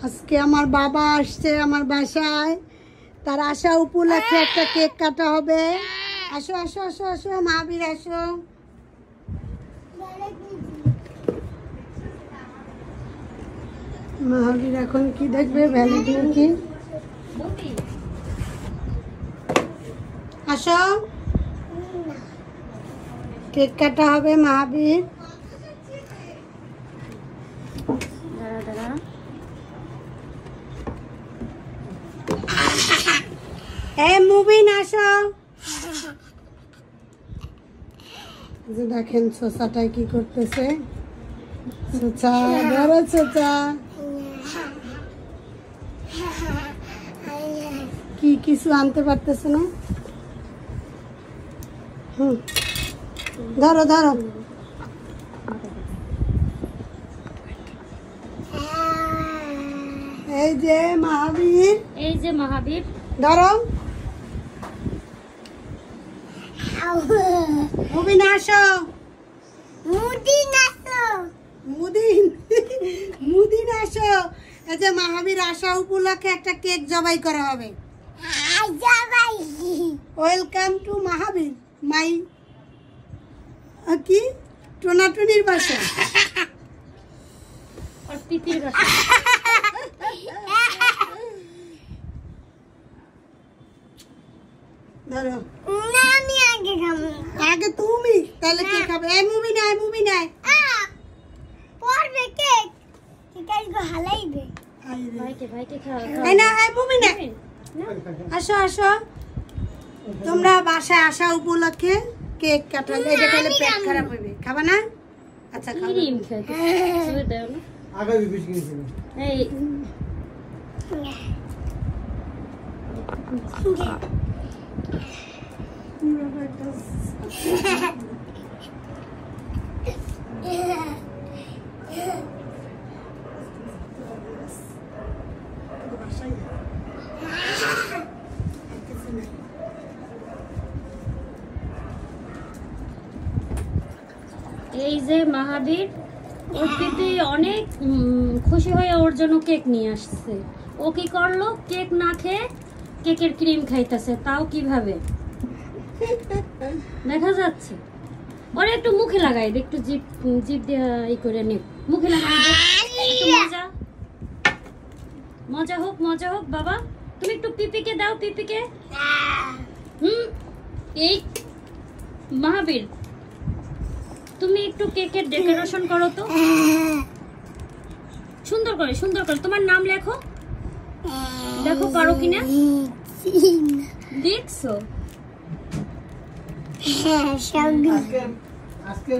আজকে আমার বাবা আসছে আমার বাসায়, তার আসা উপলক্ষে একটা কেক কাটা হবে। আসো আসো আসো আসো মাহাবীর আসো। মাহাবীর এখন কি দেখবে? ভ্যালেন্টাইন কি? আসো, কেক কাটা হবে মাহাবীর। মুবিন আসো। দেখেন সোসাটাই কি করতেছে। সোচা ধরো, সোচা কি কিছু আনতে পারতেছে না। ধরো ধরো। এই যে মাহাবীর, এই যে মাহাবীর ধরো। মুবিন আসো। মুদিন আসো। মুদিন আসো। এই যে মাহাবীর আসা উপলক্ষে একটা কেক জবাই করা হবে। ওয়েলকাম টু মাহাবীর, মাই কি টোনাটুনির বাসা। আর পিপির বাসা। ধরো। না আমি আগে খাবো। আগে তুমি, তাহলে কে খাবে? এই মুভি নাই, মুভি নাই। পড়বে কেক। কেক গো হালাইবে। ভাইকে ভাইকে খাওয়া। এই না, এই মুভি নাই। আসো আসো। তোমরা বাসায় আসা উপলক্ষে কেক কাটালে, এটা তাহলে পেট খারাপ হবে। খাবা না? আচ্ছা খাও। ক্রিম খেতে। শুয়ে দাও না। আগে বিবিস কিনেছিল। এই এই যে মাহাবীর, ওর পিপি অনেক খুশি হয়ে ওর জন্য কেক নিয়ে আসছে। ও কি করলো? কেক না খেয়ে কেকের ক্রিম খাইতেছে। তাও কিভাবে দেখা যাচ্ছে। ওরে একটু মুখে লাগাই দে, একটু জিভ জিভ দিয়ে ই করে নে, মুখে লাগাই দে। একটু মজা মজা হোক, মজা হোক। বাবা তুমি একটু পিপিকে দাও, পিপিকে। এই মাহাবীর, তুমি একটু কেকের ডেকোরেশন করো তো, সুন্দর করে সুন্দর করে। তোমার নাম লেখো, দেখো পারো কিনা। দেখছো? আজকে